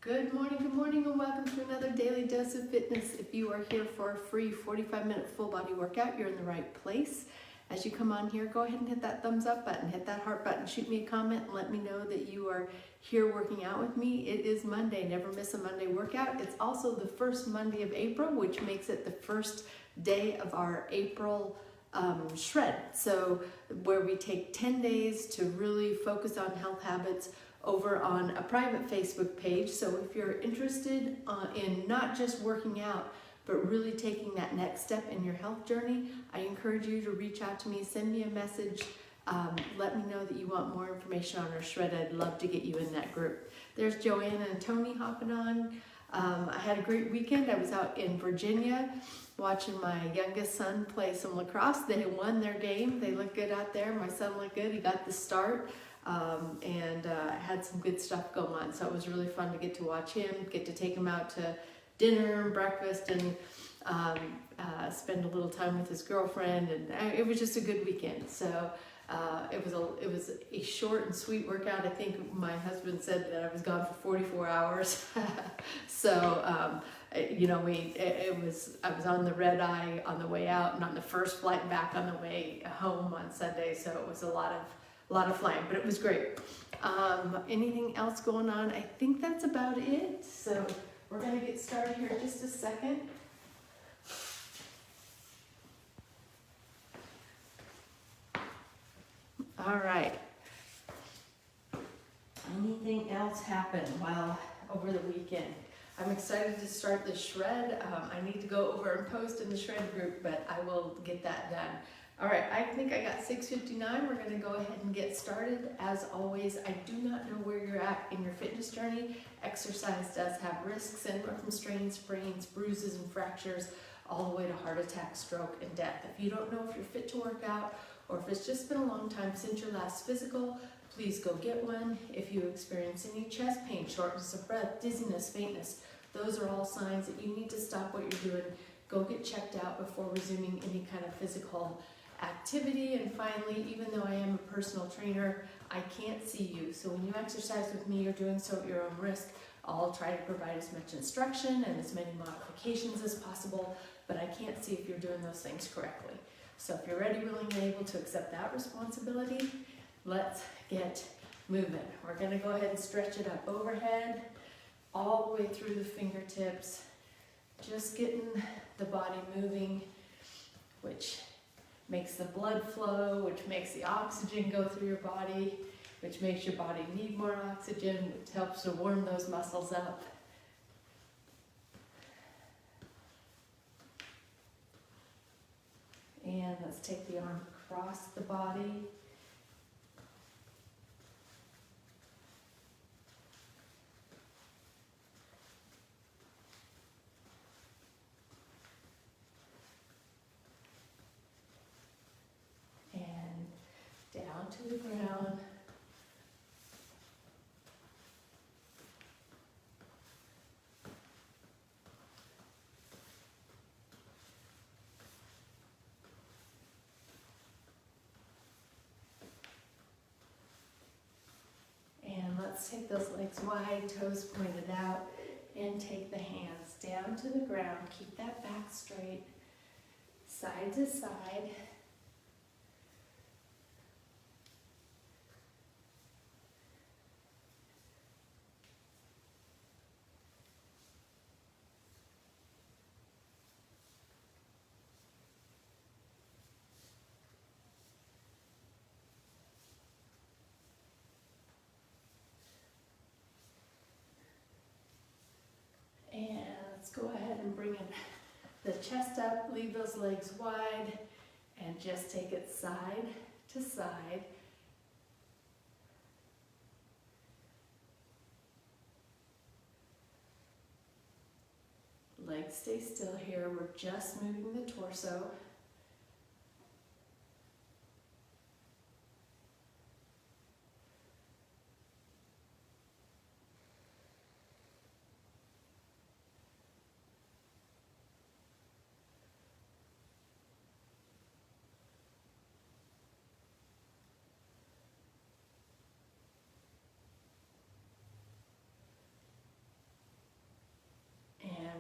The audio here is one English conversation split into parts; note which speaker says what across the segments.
Speaker 1: Good morning, and welcome to another daily dose of fitness. If you are here for a free 45-minute full body workout, you're in the right place. As you come on here, go ahead and hit that thumbs up button, hit that heart button, shoot me a comment, and let me know that you are here working out with me. It is Monday, never miss a Monday workout. It's also the first Monday of April, which makes it the first day of our April shred. So where we take 10 days to really focus on health habits over on a private Facebook page. So if you're interested in not just working out, but really taking that next step in your health journey, I encourage you to reach out to me, send me a message, let me know that you want more information on our shred. I'd love to get you in that group. There's Joanna and Tony hopping on. I had a great weekend. I was out in Virginia watching my youngest son play some lacrosse. They won their game. They looked good out there. My son looked good. He got the start. Had some good stuff going on. So it was really fun to get to watch him, get to take him out to dinner and breakfast, and spend a little time with his girlfriend. And it was just a good weekend. So it was a short and sweet workout. I think my husband said that I was gone for 44 hours. So I was on the red eye on the way out and on the first flight back on the way home on Sunday. So it was a lot of flying, but it was great. Anything else going on? I think that's about it. So we're gonna get started here in just a second. All right. Anything else happen over the weekend? I'm excited to start the shred. I need to go over and post in the shred group, but I will get that done. All right, I think I got 6:59. We're gonna go ahead and get started. As always, I do not know where you're at in your fitness journey. Exercise does have risks, anywhere from strains, sprains, bruises, and fractures, all the way to heart attack, stroke, and death. If you don't know if you're fit to work out, or if it's just been a long time since your last physical, please go get one. If you experience any chest pain, shortness of breath, dizziness, faintness, those are all signs that you need to stop what you're doing. Go get checked out before resuming any kind of physical activity. And finally, even though I am a personal trainer, I can't see you. So when you exercise with me, you're doing so at your own risk. I'll try to provide as much instruction and as many modifications as possible, but I can't see if you're doing those things correctly. So if you're ready, willing, and able to accept that responsibility, let's get moving. We're gonna go ahead and stretch it up overhead, all the way through the fingertips, just getting the body moving, which makes the blood flow, which makes the oxygen go through your body, which makes your body need more oxygen, which helps to warm those muscles up. And let's take the arm across the body. Down to the ground. And let's take those legs wide, toes pointed out, and take the hands down to the ground. Keep that back straight, side to side. Go ahead and bring the chest up, leave those legs wide, and just take it side to side. Legs stay still here. We're just moving the torso.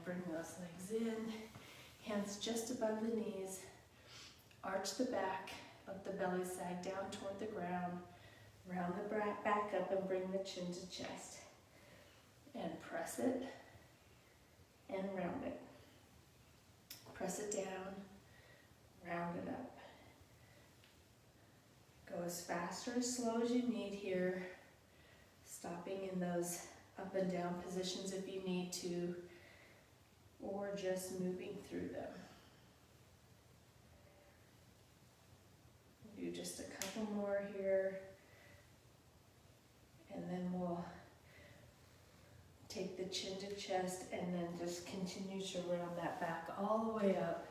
Speaker 1: bring those legs in, hands just above the knees, arch the back, let the belly sag down toward the ground, round the back up and bring the chin to chest. And press it and round it. Press it down, round it up. Go as fast or as slow as you need here, stopping in those up and down positions if you need to, or just moving through them. Do just a couple more here, and then we'll take the chin to chest and then just continue to round that back all the way up.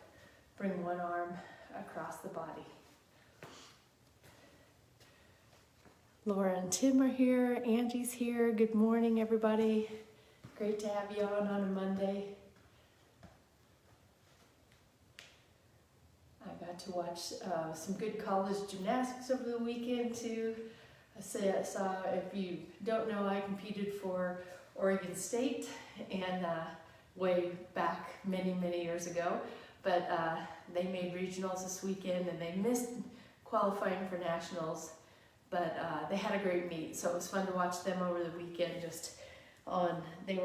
Speaker 1: Bring one arm across the body. Laura and Tim are here, Angie's here. Good morning, everybody. Great to have you on a Monday. I got to watch some good college gymnastics over the weekend too. I saw, if you don't know, I competed for Oregon State and way back many years ago, but they made regionals this weekend and they missed qualifying for nationals, but they had a great meet, so it was fun to watch them over the weekend. They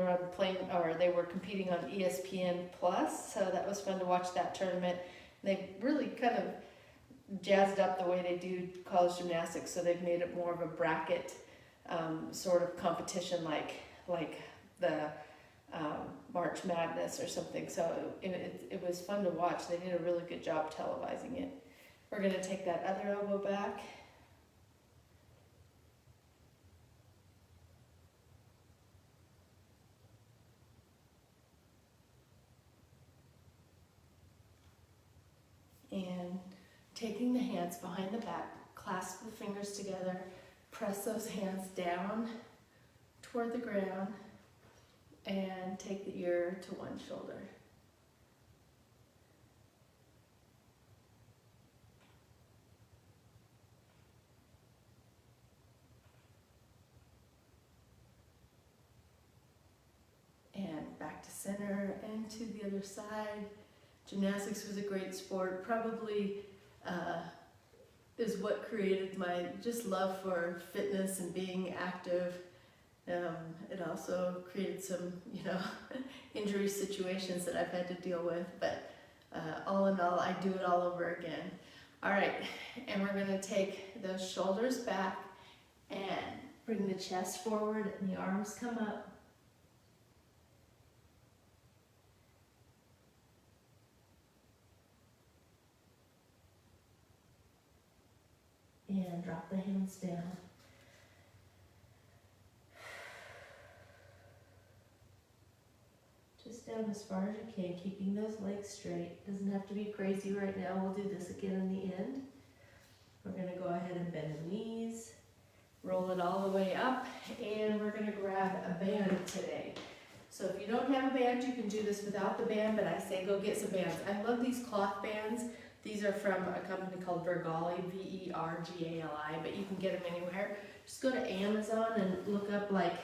Speaker 1: were competing on ESPN Plus, so that was fun to watch that tournament. They really kind of jazzed up the way they do college gymnastics, so they've made it more of a bracket sort of competition, like the March Madness or something. So it was fun to watch. They did a really good job televising it. We're going to take that other elbow back. And taking the hands behind the back, clasp the fingers together, press those hands down toward the ground, and take the ear to one shoulder. And back to center and to the other side. Gymnastics was a great sport. Probably is what created my just love for fitness and being active. It also created some, injury situations that I've had to deal with, but all in all, I do it all over again. All right, and we're gonna take those shoulders back and bring the chest forward and the arms come up. And drop the hands down. Just down as far as you can, keeping those legs straight. Doesn't have to be crazy right now. We'll do this again in the end. We're gonna go ahead and bend the knees, roll it all the way up, and we're gonna grab a band today. So if you don't have a band, you can do this without the band, but I say go get some bands. I love these cloth bands. These are from a company called Vergali, V-E-R-G-A-L-I, but you can get them anywhere. Just go to Amazon and look up cloth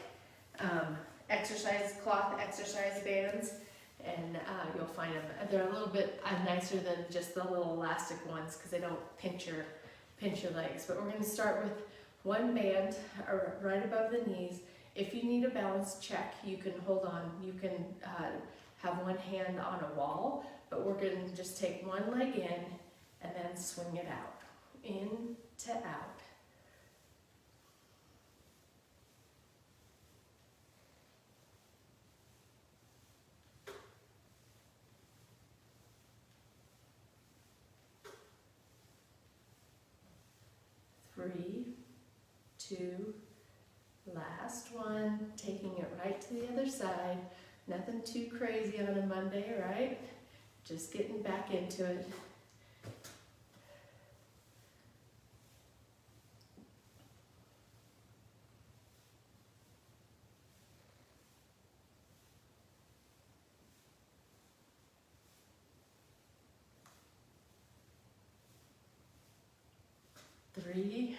Speaker 1: exercise bands, and you'll find them. They're a little bit nicer than just the little elastic ones because they don't pinch your legs. But we're going to start with one band right above the knees. If you need a balance check, you can hold on. You can have one hand on a wall, but we're going to just take one leg in and then swing it out, in to out. Three, two, last one, taking it right to the other side. Nothing too crazy on a Monday, right? Just getting back into it. Three,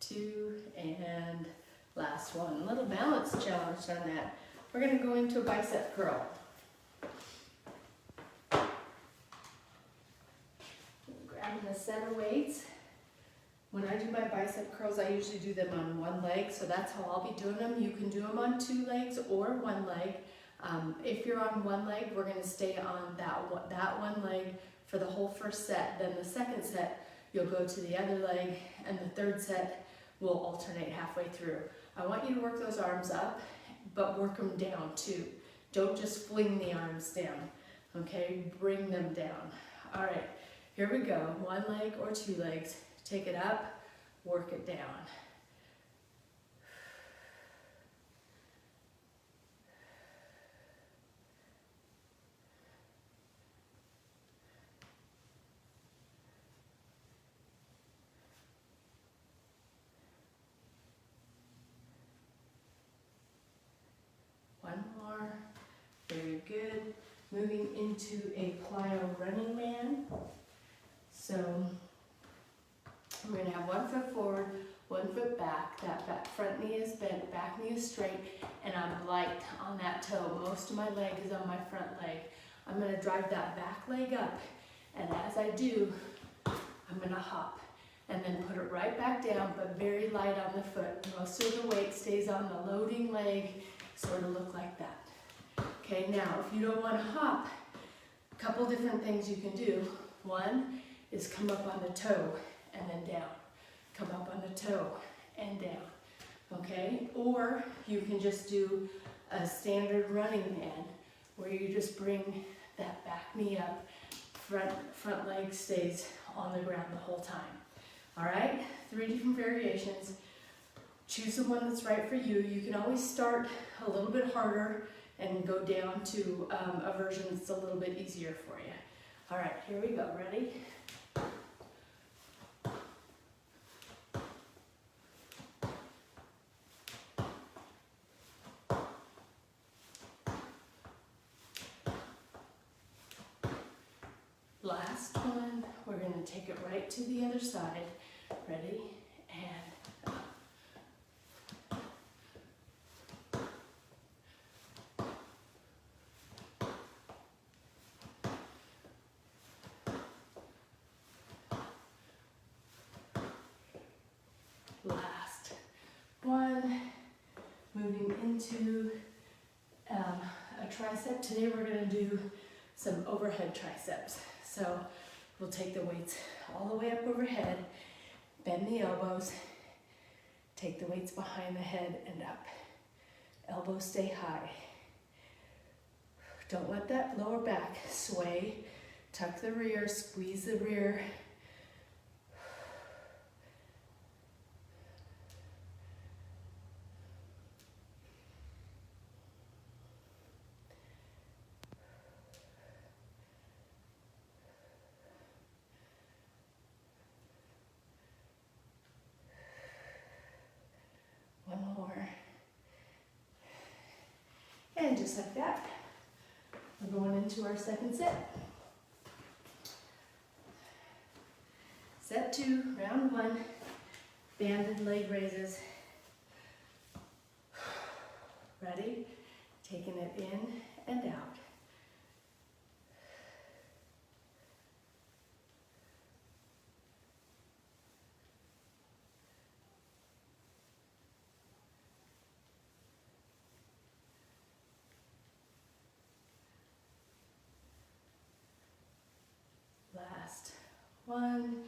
Speaker 1: two, and last one. A little balance challenge on that. We're gonna go into a bicep curl. Grabbing a set of weights. When I do my bicep curls, I usually do them on one leg, so that's how I'll be doing them. You can do them on 2 legs or one leg. If you're on one leg, we're gonna stay on that one leg for the whole first set. Then the second set, you'll go to the other leg, and the third set will alternate halfway through. I want you to work those arms up, but work them down too. Don't just fling the arms down, okay? Bring them down. All right, here we go. 1 leg or 2 legs. Take it up, work it down. One more, very good. Moving into a plyo running man. So we're gonna have 1 foot forward, 1 foot back. That front knee is bent, back knee is straight, and I'm light on that toe. Most of my leg is on my front leg. I'm gonna drive that back leg up, and as I do, I'm gonna hop and then put it right back down, but very light on the foot. Most of the weight stays on the loading leg, sort of look like that. Okay, now if you don't want to hop, a couple different things you can do. One is come up on the toe and then down. Come up on the toe and down, okay? Or you can just do a standard running man where you just bring that back knee up, front leg stays on the ground the whole time. All right, 3 different variations. Choose the one that's right for you. You can always start a little bit harder and go down to a version that's a little bit easier for you. All right, here we go, ready? Last one, we're gonna take it right to the other side. Ready? And up. Last one, moving into a tricep. Today we're gonna do some overhead triceps. So we'll take the weights all the way up overhead, bend the elbows, take the weights behind the head and up. Elbows stay high. Don't let that lower back sway. Tuck the rear, squeeze the rear. One more. And just like that, we're going into our second set. Set 2, round 1, banded leg raises. Ready? Taking it in and out. Last one,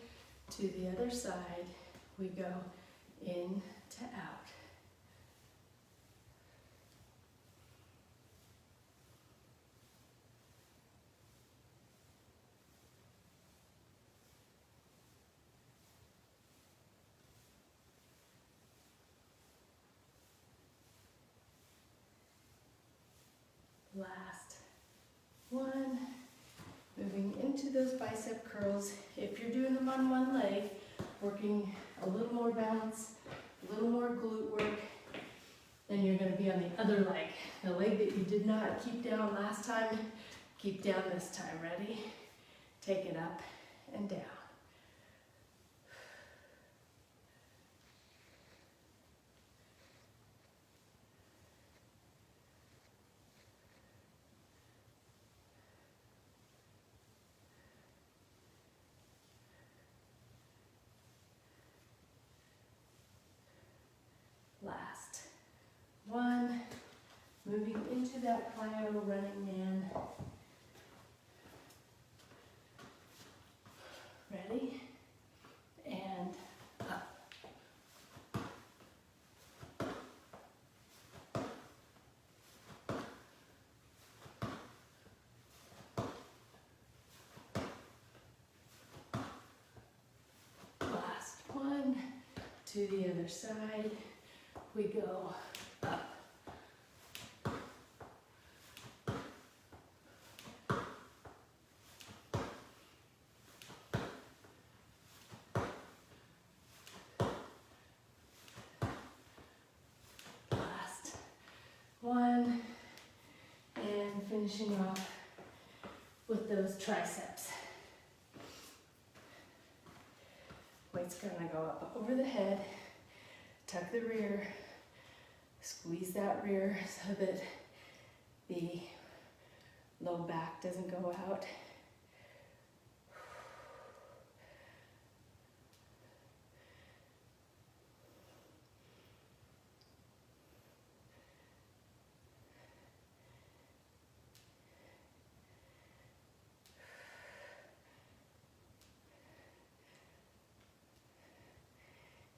Speaker 1: to the other side, we go in to out. Last one. Moving into those bicep curls. If you're doing them on one leg, working a little more balance, a little more glute work, then you're going to be on the other leg. The leg that you did not keep down last time, keep down this time. Ready? Take it up and down. Moving into that plyo running man. Ready? And up. Last one. To the other side. We go up. One, and finishing off with those triceps. Weight's gonna go up over the head, tuck the rear, squeeze that rear so that the low back doesn't go out.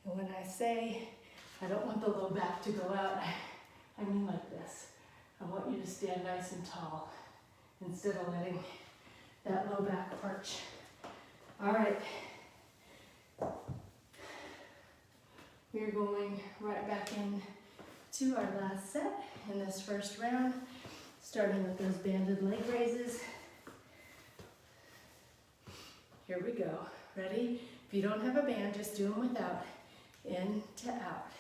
Speaker 1: And when I say I don't want the low back to go out, I mean like this. I want you to stand nice and tall instead of letting that low back arch. All right. We're going right back in to our last set in this first round, starting with those banded leg raises. Here we go. Ready? If you don't have a band, just do them without. In to out.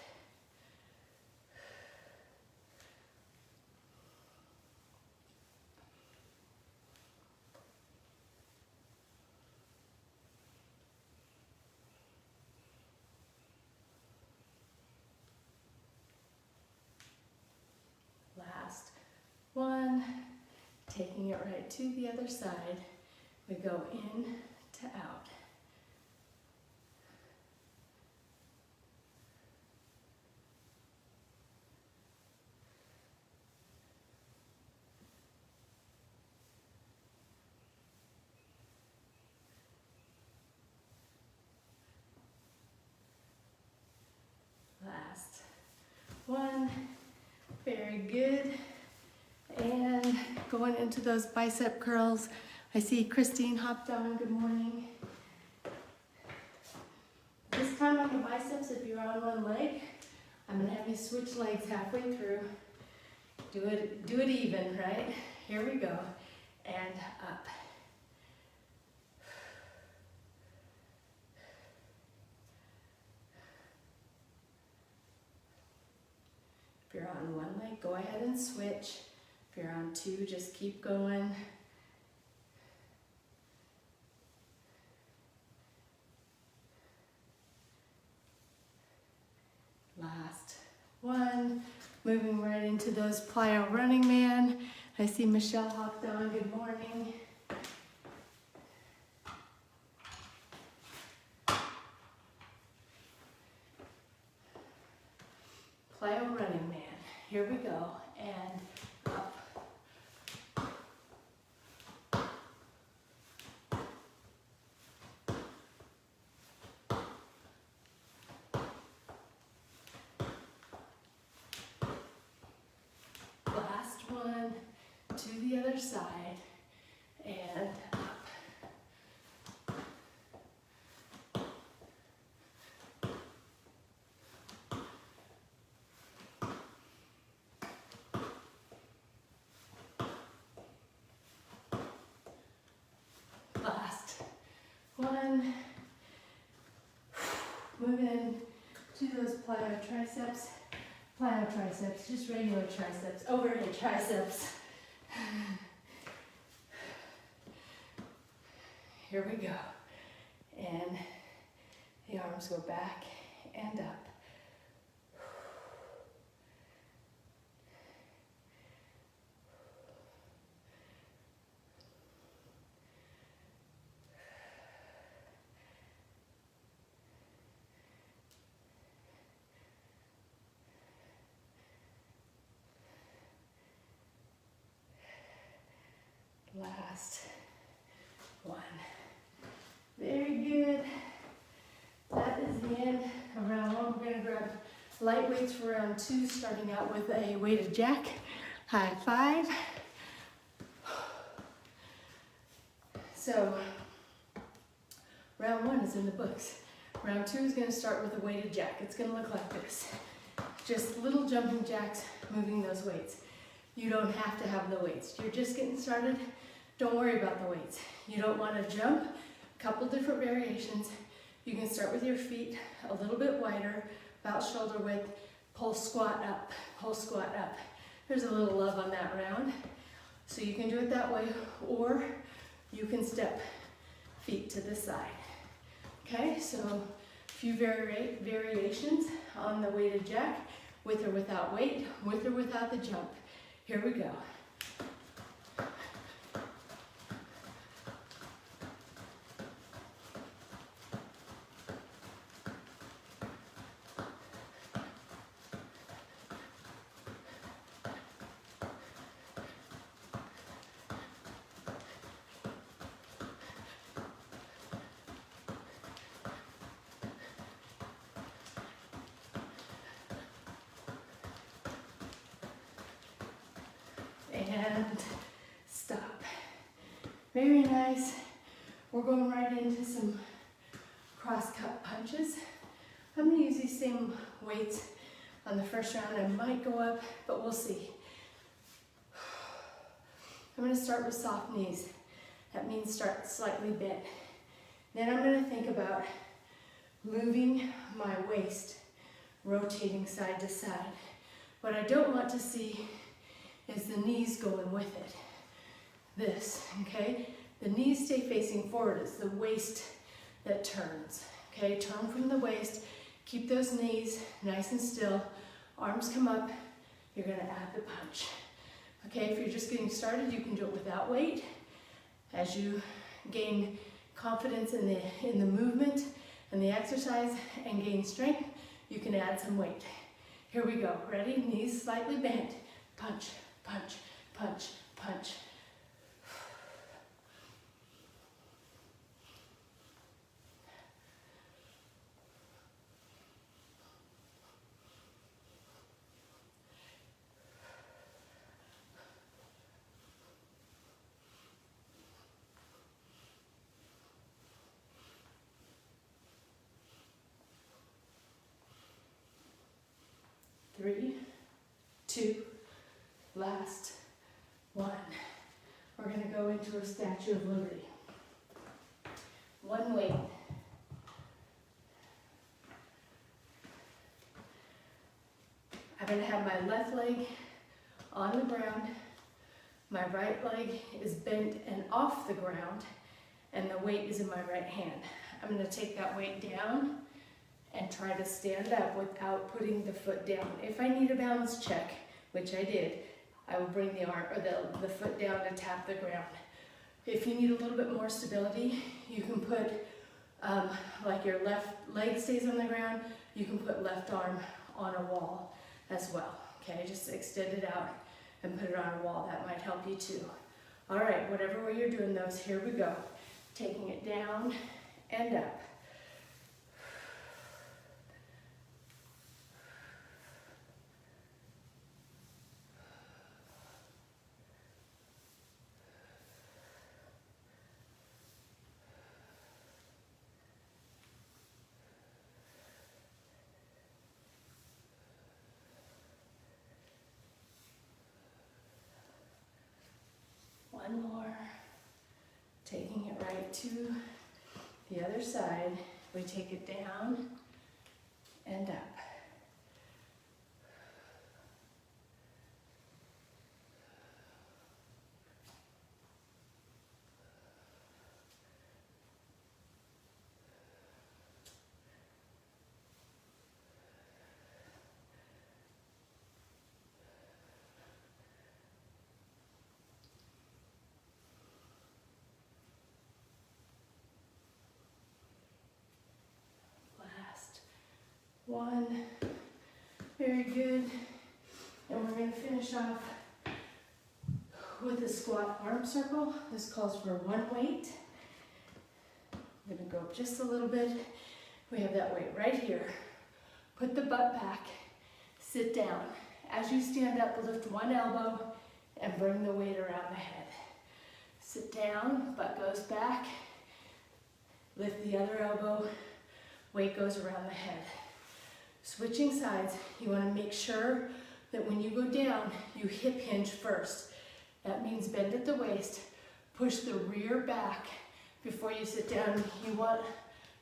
Speaker 1: Last one. Taking it right to the other side. We go in to out. Last one. Very good. And going into those bicep curls. I see Christine hopped on. Good morning. This time on the biceps, if you're on one leg, I'm gonna have you switch legs halfway through. Do it even, right? Here we go. And up. If you're on one leg, go ahead and switch. If you're on two, just keep going. Last one. Moving right into those plyo running man. I see Michelle hopped on. Good morning. Plyo running man. Here we go. And up. Last one. To the other side. And up. Last one. Moving to those plyo triceps. Plyo triceps, just regular triceps, overhead triceps. Here we go. And the arms go back and up. last one. Very good. That is the end of round one. We're going to grab light weights for round two, starting out with a weighted jack. High five. So, round one is in the books. Round two is going to start with a weighted jack. It's going to look like this. Just little jumping jacks, moving those weights. You don't have to have the weights. You're just getting started. Don't worry about the weights. You don't want to jump. A couple different variations. You can start with your feet a little bit wider, about shoulder width. Pull squat up, pull squat up. There's a little love on that round. So you can do it that way, or you can step feet to the side. Okay, so a few variations on the weighted jack, with or without weight, with or without the jump. Here we go. And stop. Very nice. We're going right into some cross-cut punches. I'm going to use these same weights on the first round. I might go up, but we'll see. I'm going to start with soft knees. That means start slightly bent. Then I'm going to think about moving my waist, rotating side to side. What I don't want to see is the knees going with it. This, okay? The knees stay facing forward. It's the waist that turns, okay? Turn from the waist. Keep those knees nice and still. Arms come up. You're gonna add the punch. Okay, if you're just getting started, you can do it without weight. As you gain confidence in the movement and the exercise and gain strength, you can add some weight. Here we go. Ready? Knees slightly bent. Punch. Punch, punch, punch. Three, two, last one. We're going to go into a Statue of Liberty. One weight. I'm going to have my left leg on the ground. My right leg is bent and off the ground, and the weight is in my right hand. I'm going to take that weight down and try to stand up without putting the foot down. If I need a balance check, which I did, I will bring the arm or the foot down to tap the ground. If you need a little bit more stability, you can put, like your left leg stays on the ground, you can put left arm on a wall as well. Okay, just extend it out and put it on a wall. That might help you too. All right, whatever way you're doing those, here we go. Taking it down and up. One more. Taking it right to the other side. We take it down and up. One, very good. And we're going to finish off with a squat arm circle. This calls for one weight. I'm gonna go up just a little bit. We have that weight right here. Put the butt back, sit down. As you stand up, lift one elbow and bring the weight around the head. Sit down, butt goes back, lift the other elbow, weight goes around the head. Switching sides, you want to make sure that when you go down, you hip hinge first. That means bend at the waist, push the rear back before you sit down. You want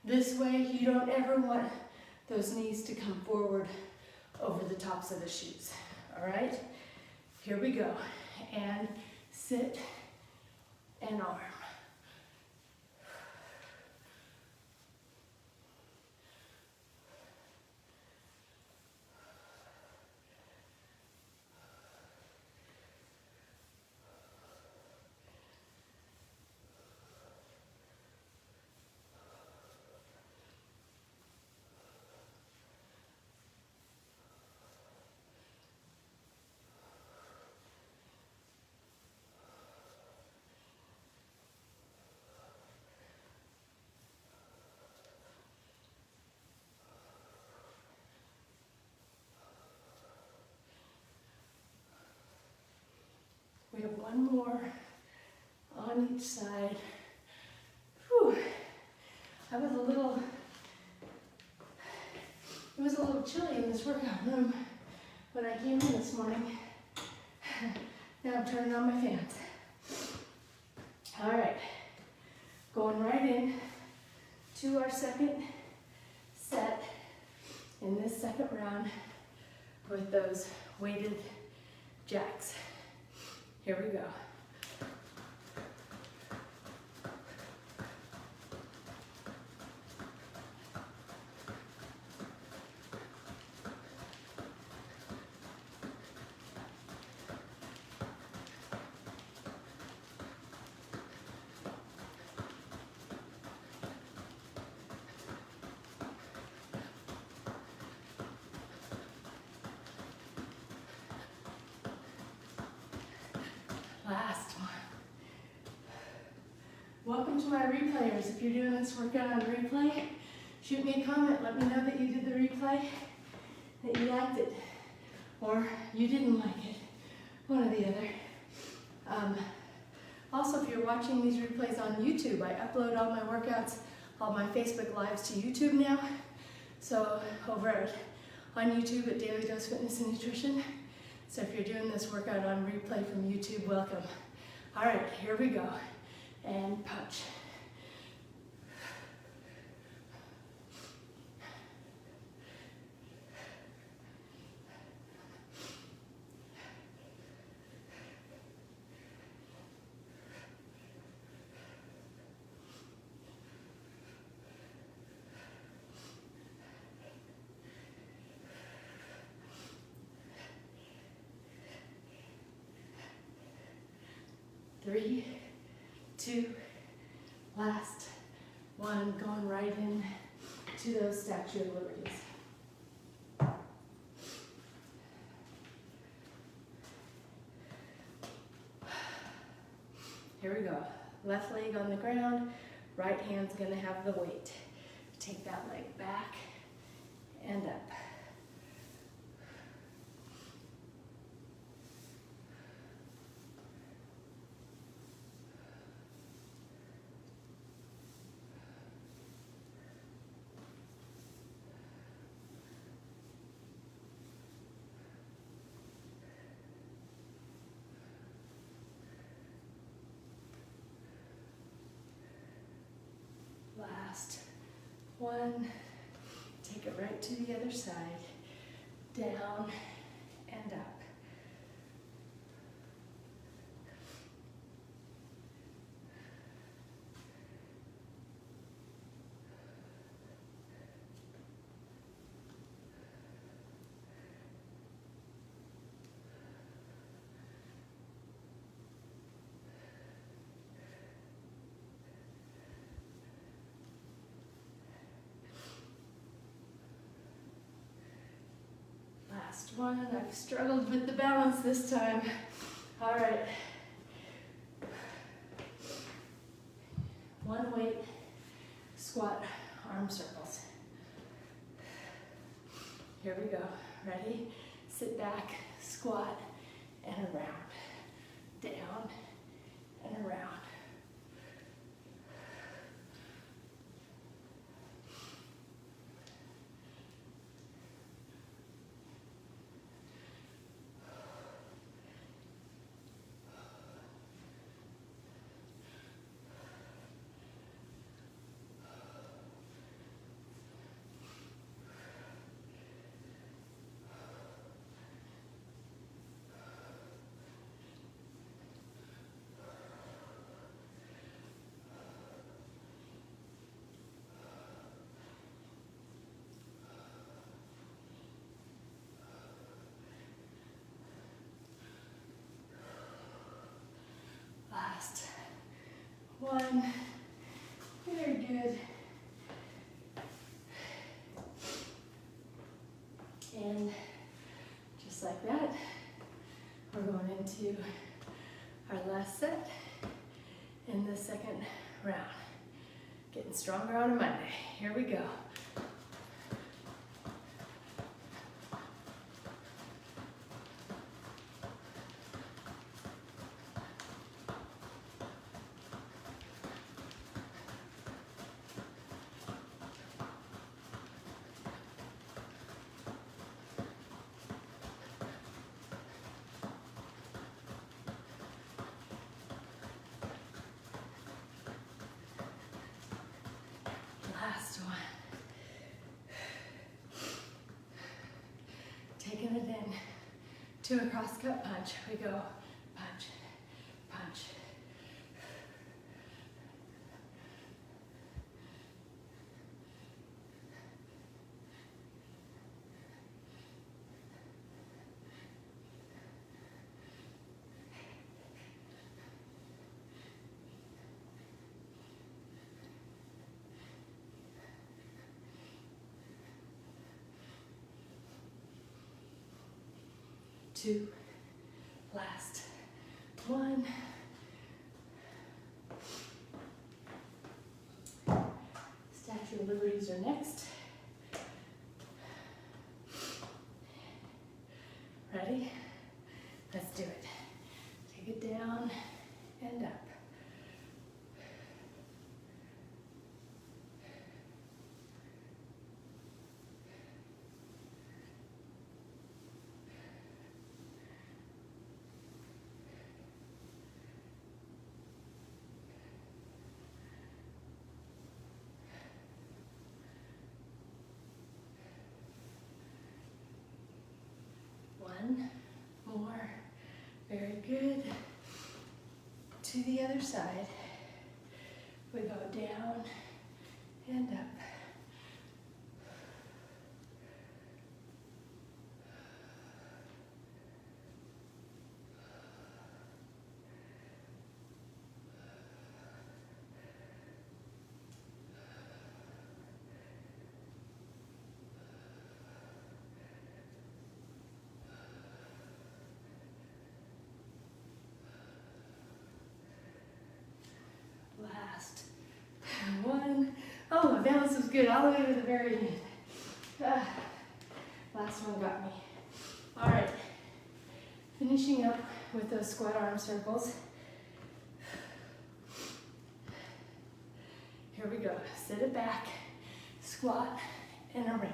Speaker 1: this way, you don't ever want those knees to come forward over the tops of the shoes. All right, here we go. And sit and arm. We have one more on each side. Whew. It was a little chilly in this workout room when I came in this morning. Now I'm turning on my fans. All right, going right in to our second set in this second round with those weighted jacks. Here we go. Last one. Welcome to my replayers. If you're doing this workout on replay, shoot me a comment. Let me know that you did the replay, that you liked it, or you didn't like it. One or the other. Also, if you're watching these replays on YouTube, I upload all my workouts, all my Facebook Lives to YouTube now. So over on YouTube at Daily Dose Fitness and Nutrition. So if you're doing this workout on replay from YouTube, welcome. All right, here we go. And punch. Three, two, last one, going right in to those Statue of Liberties. Here we go. Left leg on the ground, right hand's gonna have the weight. Take that leg back and up. Last one, take it right to the other side, down and up. Last one. I've struggled with the balance this time. All right, One weight, squat, arm circles. Here we go. Ready? Sit back, squat, and around. Down and around. Last one. Very good. And just like that, we're going into our last set in the second round. Getting stronger on a Monday. Here we go. Last one. Taking it in to a cross-cut punch. We go punch, punch. Two, last one. Statue of Liberties are next. Ready? Let's do it. Take it down and up. One more. Very good. To the other side. We go down and up. Last one. Oh, my balance was good all the way to the very end. Last one got me. All right. Finishing up with those squat arm circles. Here we go. Sit it back, squat, and around.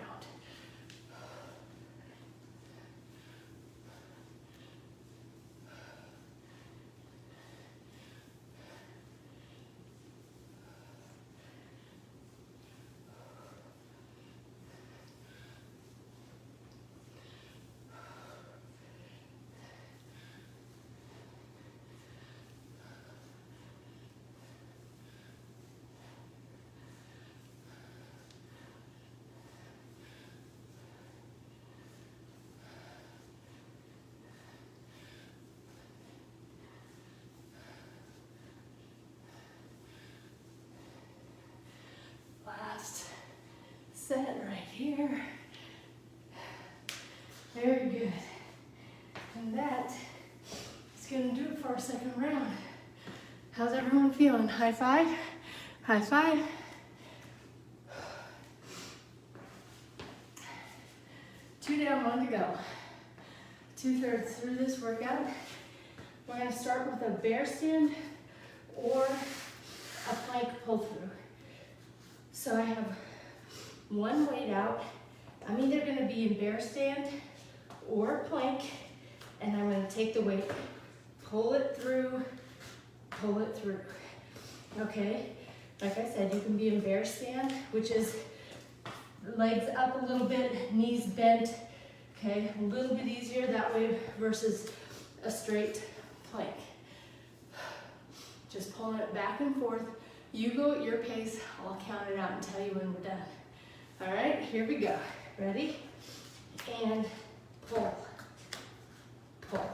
Speaker 1: Last set right here. Very good. And that is going to do it for our second round. How's everyone feeling? High five? High five. Two down, one to go. 2/3 through this workout. We're going to start with a bear stand or a plank pull through. So I have one weight out. I'm either going to be in bear stand or plank, and I'm going to take the weight, pull it through, okay? Like I said, you can be in bear stand, which is legs up a little bit, knees bent, okay? A little bit easier that way versus a straight plank. Just pulling it back and forth. You go at your pace. I'll count it out and tell you when we're done. All right, here we go. Ready? And pull, pull.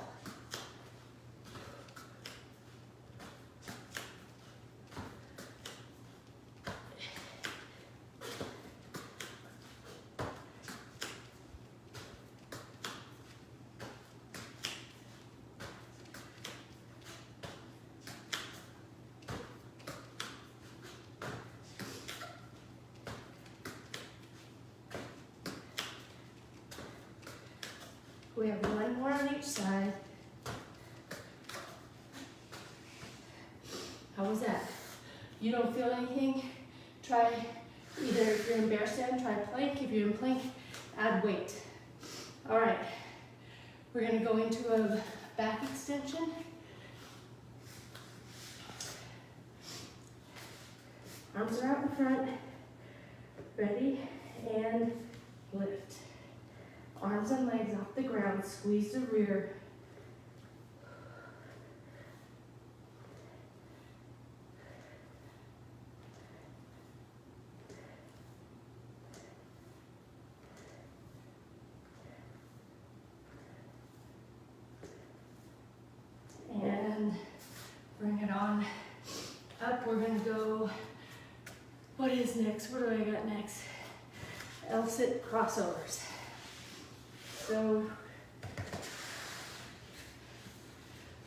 Speaker 1: We have one more on each side. How was that? You don't feel anything? Try either, if you're in bear stand, try plank. If you're in plank, add weight. All right, we're gonna go into a back extension. Arms are out in front. Ready? And lift. Arms and legs off the ground, squeeze the rear. And bring it on up. We're gonna go, what is next? What do I got next? L-sit crossovers. So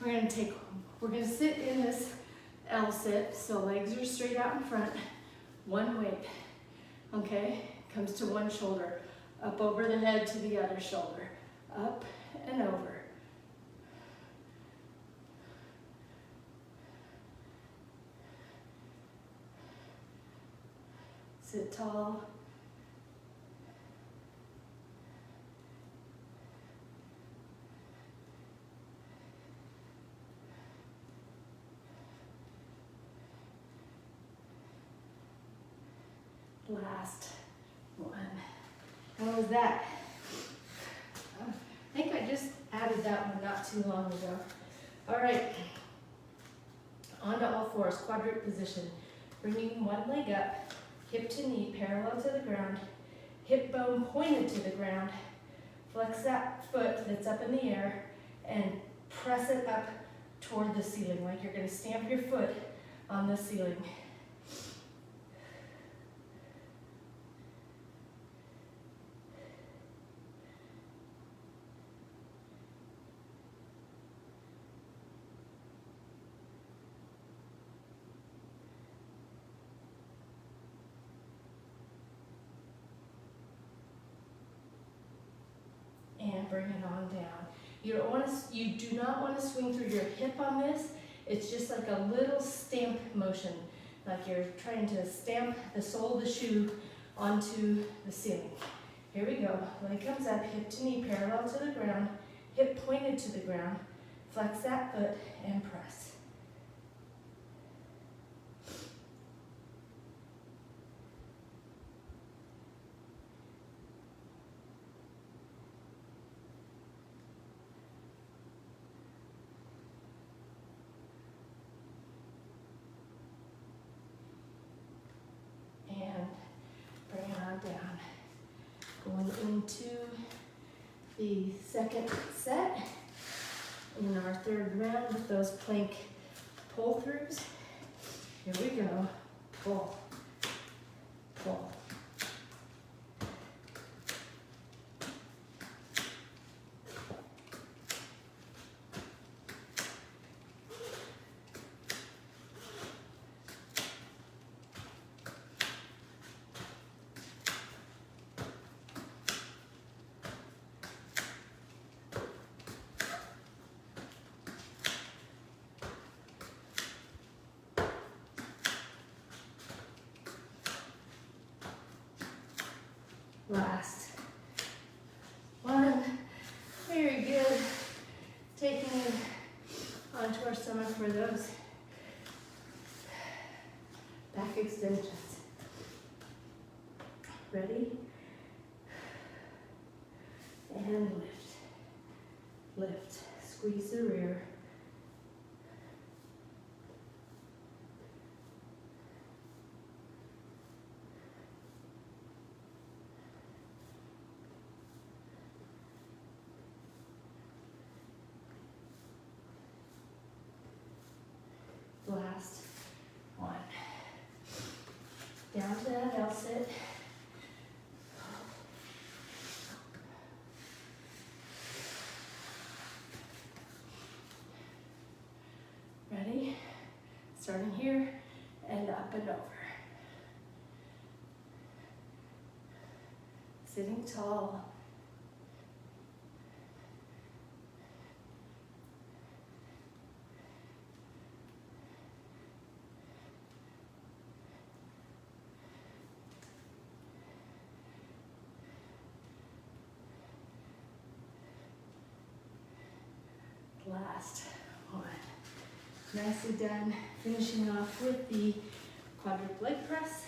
Speaker 1: we're gonna sit in this L-sit, so legs are straight out in front, one weight, okay? Comes to one shoulder, up over the head to the other shoulder, up and over. Sit tall. Last one. How was that? I think I just added that one not too long ago. All right, onto all fours, quadruped position. Bringing one leg up, hip to knee, parallel to the ground, hip bone pointed to the ground. Flex that foot that's up in the air and press it up toward the ceiling, like you're gonna stamp your foot on the ceiling. And bring it on down. You do not want to swing through your hip on this. It's just like a little stamp motion, like you're trying to stamp the sole of the shoe onto the ceiling. Here we go. Leg comes up, hip to knee, parallel to the ground, hip pointed to the ground. Flex that foot and press. Down. Going into the second set in our third round with those plank pull-throughs. Here we go. Pull, pull. Last one. Very good. Taking it onto our stomach for those back extensions. Ready? And lift. Lift. Squeeze the rear. Last one. Down to that L sit. Ready? Starting here and up and over. Sitting tall. Last one. Nicely done. Finishing off with the quadruple leg press.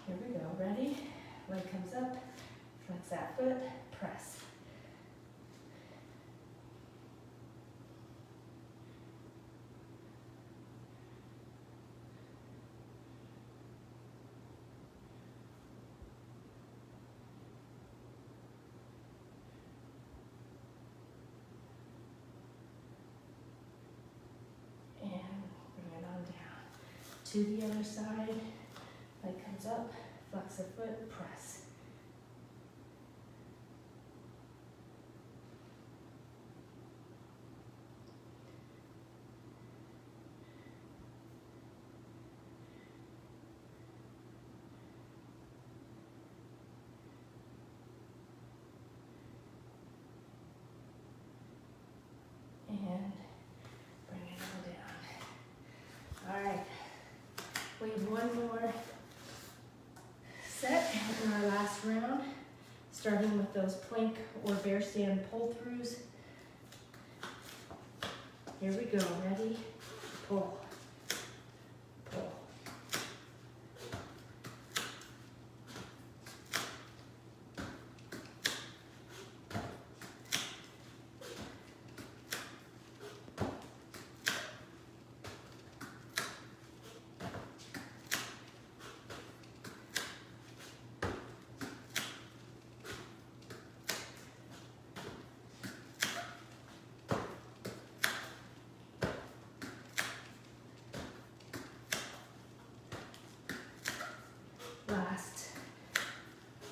Speaker 1: Here we go. Ready? Leg comes up. Flex that foot. Press. To the other side, leg comes up, flex the foot, press. And bring it all down. All right. We have one more set in our last round, starting with those plank or bear stand pull-throughs. Here we go, ready? Pull, pull. Last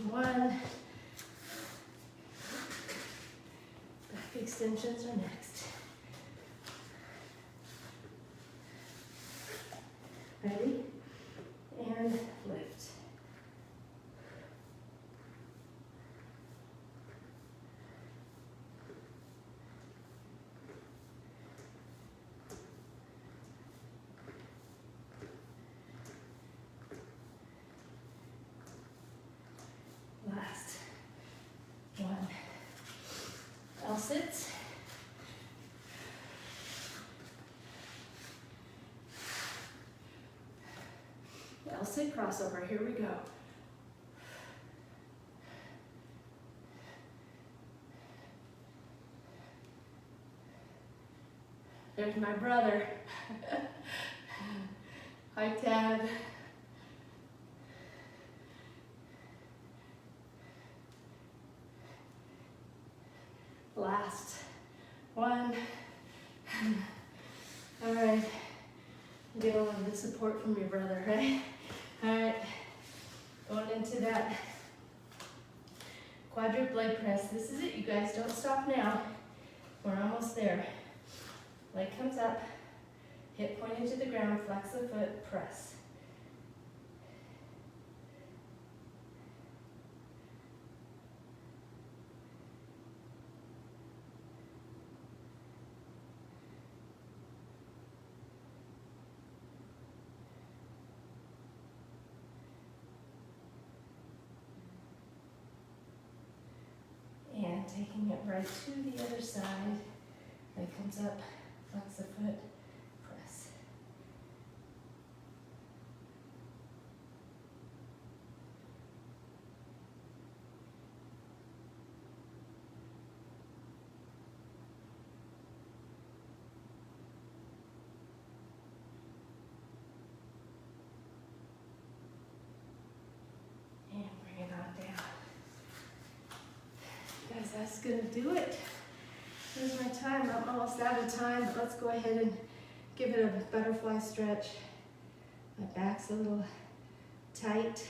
Speaker 1: one. Back extensions are next. Ready? And lift. Last one. L sits. L sit crossover. Here we go. There's my brother. Hi, Tad. Last one. All right. Get a little bit of support from your brother, right? All right. Going into that quadruple leg press. This is it, you guys. Don't stop now. We're almost there. Leg comes up, hip pointed to the ground, flex the foot, press. taking it right to the other side. Leg comes up, flex the foot, press. And bring it on down. Guys, that's gonna do it. Here's my time. I'm almost out of time, but let's go ahead and give it a butterfly stretch. My back's a little tight.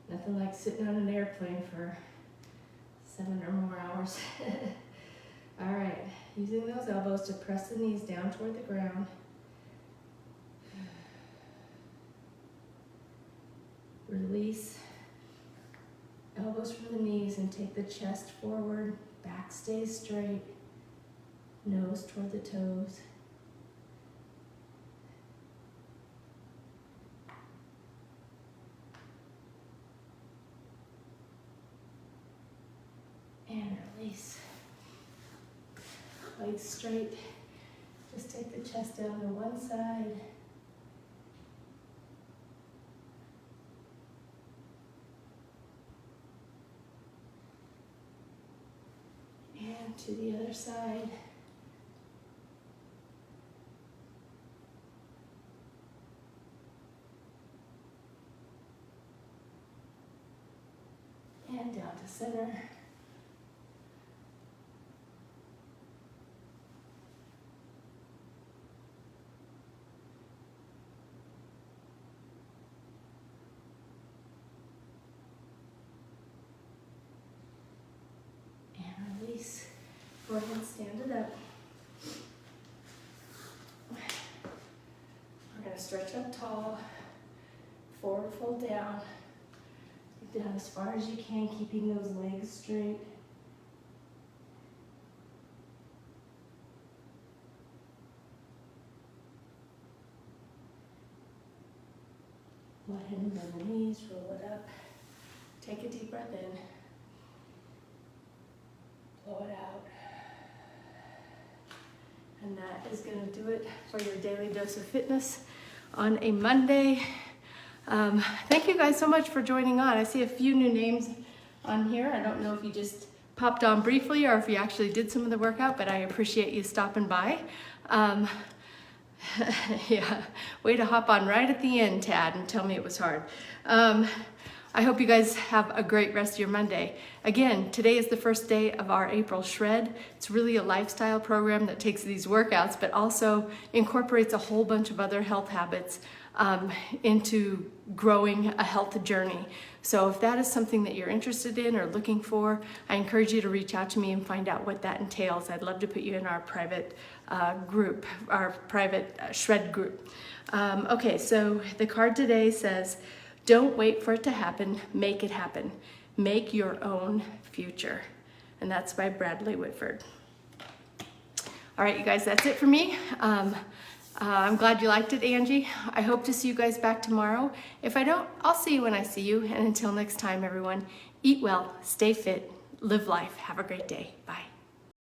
Speaker 1: Nothing like sitting on an airplane for 7 or more hours. All right, using those elbows to press the knees down toward the ground. Release. Elbows from the knees and take the chest forward, back stays straight, nose toward the toes. And release. Legs straight. Just take the chest down to one side. And to the other side. And down to center. And release. Go ahead and stand it up. We're going to stretch up tall, forward fold down, down as far as you can, keeping those legs straight. Go ahead and bend the knees, roll it up. Take a deep breath in. Blow it out. And that is going to do it for your daily dose of fitness on a Monday. Thank you guys so much for joining on. I see a few new names on here. I don't know if you just popped on briefly or if you actually did some of the workout, but I appreciate you stopping by. Yeah, way to hop on right at the end, Tad, and tell me it was hard. I hope you guys have a great rest of your Monday. Again, today is the first day of our April Shred. It's really a lifestyle program that takes these workouts, but also incorporates a whole bunch of other health habits into growing a health journey. So if that is something that you're interested in or looking for, I encourage you to reach out to me and find out what that entails. I'd love to put you in our private group, our private Shred group. Okay, so the card today says, don't wait for it to happen, make it happen. Make your own future. And that's by Bradley Whitford. All right, you guys, that's it for me. I'm glad you liked it, Angie. I hope to see you guys back tomorrow. If I don't, I'll see you when I see you. And until next time, everyone, eat well, stay fit, live life. Have a great day. Bye.